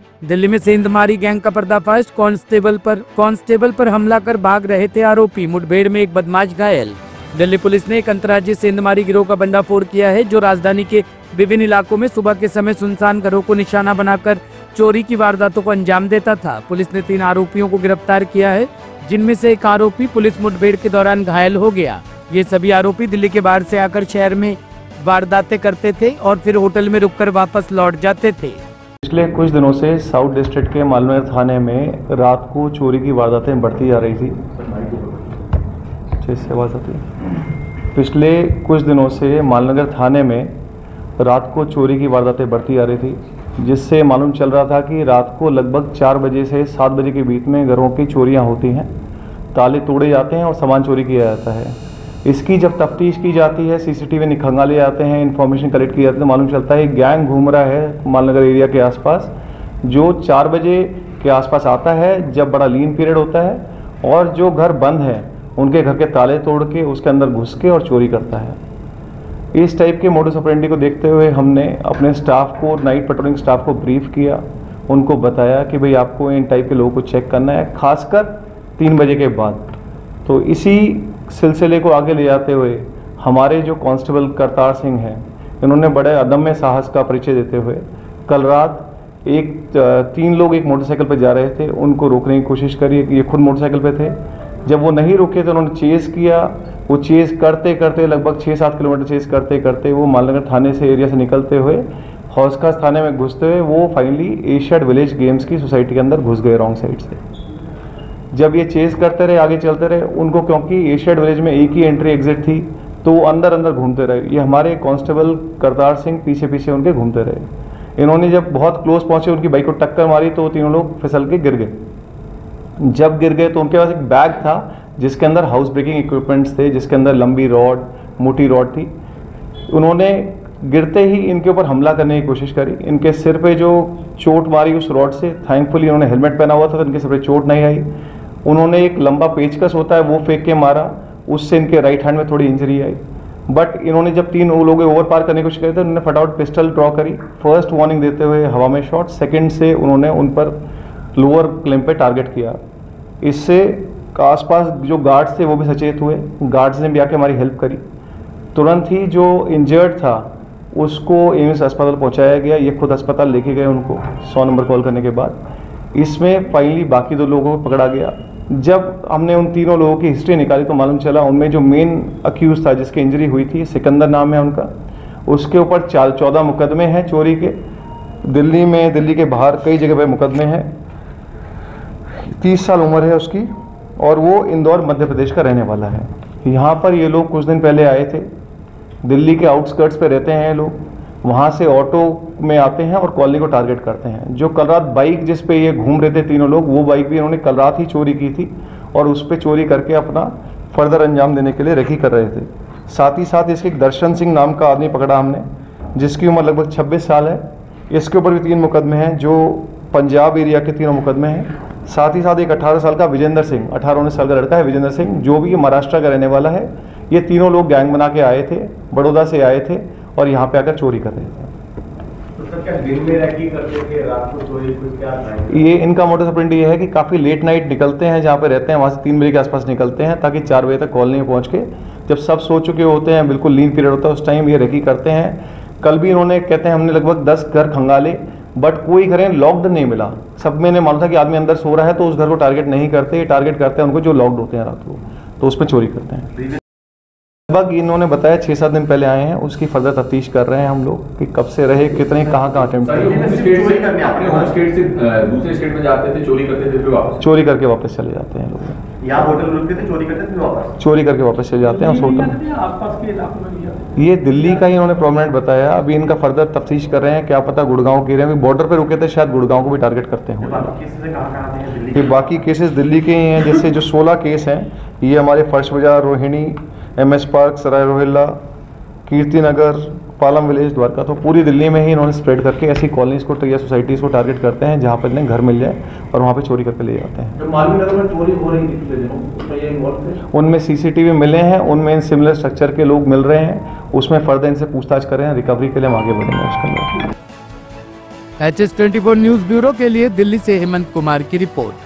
दिल्ली में सेंधमारी गैंग का पर्दाफाश। कांस्टेबल पर हमला कर भाग रहे थे आरोपी। मुठभेड़ में एक बदमाश घायल। दिल्ली पुलिस ने एक अंतर्राज्यीय सेंधमारी गिरोह का भंडाफोड़ किया है, जो राजधानी के विभिन्न इलाकों में सुबह के समय सुनसान घरों को निशाना बनाकर चोरी की वारदातों को अंजाम देता था। पुलिस ने 3 आरोपियों को गिरफ्तार किया है, जिनमें से एक आरोपी पुलिस मुठभेड़ के दौरान घायल हो गया। ये सभी आरोपी दिल्ली के बाहर से आकर शहर में वारदातें करते थे और फिर होटल में रुककर वापस लौट जाते थे। पिछले कुछ दिनों से साउथ डिस्ट्रिक्ट के मालनगर थाने में रात को चोरी की वारदातें बढ़ती जा रही थी। पिछले कुछ दिनों से मालनगर थाने में रात को चोरी की वारदातें बढ़ती जा रही थी, जिससे मालूम चल रहा था कि रात को लगभग 4 बजे से 7 बजे के बीच में घरों की चोरियां होती हैं, ताले तोड़े जाते हैं और सामान चोरी किया जाता है। इसकी जब तफ्तीश की जाती है, सीसीटीवी निखंगाले जाते हैं, इन्फॉर्मेशन कलेक्ट की जाती है, तो मालूम चलता है गैंग घूम रहा है मालनगर एरिया के आसपास, जो 4 बजे के आसपास आता है जब बड़ा लीन पीरियड होता है, और जो घर बंद है उनके घर के ताले तोड़ के उसके अंदर घुस के और चोरी करता है। इस टाइप के मोडस ऑपरेंडी को देखते हुए हमने अपने स्टाफ को, नाइट पेट्रोलिंग स्टाफ को ब्रीफ किया, उनको बताया कि भाई आपको इन टाइप के लोगों को चेक करना है, खासकर 3 बजे के बाद। तो इसी सिलसिले को आगे ले जाते हुए हमारे जो कांस्टेबल करतार सिंह हैं, इन्होंने बड़े अदम्य साहस का परिचय देते हुए कल रात 3 लोग एक मोटरसाइकिल पर जा रहे थे, उनको रोकने की कोशिश करी। ये खुद मोटरसाइकिल पे थे। जब वो नहीं रुके तो उन्होंने चेस किया। वो चेस करते करते लगभग 6-7 किलोमीटर चेस करते करते वो मालनगर थाने से एरिया से निकलते हुए हौसखास थाने में घुसते हुए वो फाइनली एशियाड विलेज गेम्स की सोसाइटी के अंदर घुस गए रॉन्ग साइड से। जब ये चेस करते रहे, आगे चलते रहे, उनको क्योंकि एशियाड विलेज में एक ही एंट्री एग्जिट थी, तो वो अंदर अंदर घूमते रहे। ये हमारे कांस्टेबल करतार सिंह पीछे पीछे उनके घूमते रहे। इन्होंने जब बहुत क्लोज पहुंचे, उनकी बाइक को टक्कर मारी, तो तीनों लोग फिसल के गिर गए। जब गिर गए तो उनके पास एक बैग था जिसके अंदर हाउस ब्रेकिंग इक्विपमेंट्स थे, जिसके अंदर लंबी रॉड, मोटी रॉड थी। उन्होंने गिरते ही इनके ऊपर हमला करने की कोशिश करी। इनके सिर पे जो चोट मारी उस रॉड से, थैंकफुली उन्होंने हेलमेट पहना हुआ था तो इनके सिर पे चोट नहीं आई। उन्होंने एक लंबा पेचकस होता है वो फेंक के मारा, उससे इनके राइट हैंड में थोड़ी इंजरी आई। बट इन्होंने जब 3 लोग ओवर पार करने की कोशिश करी तो उन्होंने फटाफट पिस्टल ड्रॉ करी, फर्स्ट वार्निंग देते हुए हवा में शॉट, सेकंड से उन्होंने उन पर लोअर क्लेम पे टारगेट किया। इससे आसपास जो गार्ड्स थे वो भी सचेत हुए, गार्ड्स ने भी आके हमारी हेल्प करी। तुरंत ही जो इंजर्ड था उसको एम्स अस्पताल पहुंचाया गया। ये खुद अस्पताल लेके गए उनको 100 नंबर कॉल करने के बाद। इसमें फाइनली बाकी 2 लोगों को पकड़ा गया। जब हमने उन तीनों लोगों की हिस्ट्री निकाली तो मालूम चला उनमें जो मेन अक्यूज था, जिसकी इंजरी हुई थी, सिकंदर नाम है उनका, उसके ऊपर 14 मुकदमे हैं चोरी के। दिल्ली में, दिल्ली के बाहर कई जगह पे मुकदमे हैं। 30 साल उम्र है उसकी और वो इंदौर मध्य प्रदेश का रहने वाला है। यहाँ पर ये लोग कुछ दिन पहले आए थे। दिल्ली के आउटस्कर्ट्स पे रहते हैं ये लोग, वहाँ से ऑटो में आते हैं और कॉलोनी को टारगेट करते हैं। जो कल रात बाइक जिस पे ये घूम रहे थे तीनों लोग, वो बाइक भी इन्होंने कल रात ही चोरी की थी और उस पर चोरी करके अपना फर्दर अंजाम देने के लिए रेकी कर रहे थे। साथ ही साथ इसके दर्शन सिंह नाम का आदमी पकड़ा हमने, जिसकी उम्र लगभग 26 साल है। इसके ऊपर भी 3 मुकदमे हैं, जो पंजाब एरिया के 3 मुकदमे हैं। साथ ही साथ एक 18 साल का विजेंद्र सिंह, 18-19 साल का लड़का है विजेंद्र सिंह, जो भी महाराष्ट्र का रहने वाला है। ये तीनों लोग गैंग बना के आए थे, बड़ौदा से आए थे और यहाँ पे आकर चोरी कर रहे थे। तो सर क्या दिन में रैकी करते थे, रात को चोरी कुछ क्या था? ये इनका मोटस ऑपरेंडी ये है कि काफ़ी लेट नाइट निकलते हैं, जहाँ पे रहते हैं वहाँ से 3 बजे के आसपास निकलते हैं, ताकि 4 बजे तक कॉलोनी में पहुँच के, जब सब सो चुके होते हैं, बिल्कुल लीन पीरियड होता है, उस टाइम ये रेकी करते हैं। कल भी इन्होंने, कहते हैं हमने लगभग 10 घर खंगाले, बट कोई घरें लॉक्ड नहीं मिला। सब में ने मालूम था कि आदमी अंदर सो रहा है, तो उस घर को टारगेट नहीं करते। ये टारगेट करते हैं उनको जो लॉक्ड होते हैं रात को, तो उस पर चोरी करते हैं। लगभग इन्होंने बताया 6-7 दिन पहले आए हैं, उसकी फर्दर तफ्तीश कर रहे हैं हम लोग कि कब से रहे, कितने, कहाँ अटेम्प्ट किए। दूसरे स्टेट में जाते थे, चोरी करते थे, फिर वापस चोरी करके वापस चले जाते हैं लोग। यहाँ होटल रुकते थे, चोरी करते थे, वापस चोरी करके वापस चले जाते हैं उस होटल। आसपास के इलाकों में ये दिल्ली का ही इन्होंने प्रोमिनेंट बताया। अभी इनका फर्दर तफ्तीश कर रहे हैं, क्या पता गुड़गांव के एरिया में बॉर्डर पे रुके थे, शायद गुड़गांव को भी टारगेट करते हैं। ये बाकी केसेस दिल्ली के ही हैं। जैसे जो 16 केस हैं, ये हमारे फर्श बाजार, Rohini, MS park, Sarai Rohilla, Kirti Nagar, Palam village, Dwarka, तो पूरी दिल्ली में ही इन्होंने स्प्रेड करके ऐसी कॉलोनीज को या सोसाइटीज़ को टारगेट करते हैं जहाँ पर इन्हें घर मिल जाए और वहाँ पे चोरी करके ले जाते हैं। जो मालूम में चोरी हो रही थी, उनमें CCTV मिले हैं, उनमें इन सिमिलर स्ट्रक्चर के लोग मिल रहे हैं, उसमें फर्दर इनसे पूछताछ कर रहे हैं। रिकवरी के लिए हम आगे बढ़ेंगे उसके लिए। HS24 न्यूज ब्यूरो के लिए दिल्ली से हेमंत कुमार की रिपोर्ट।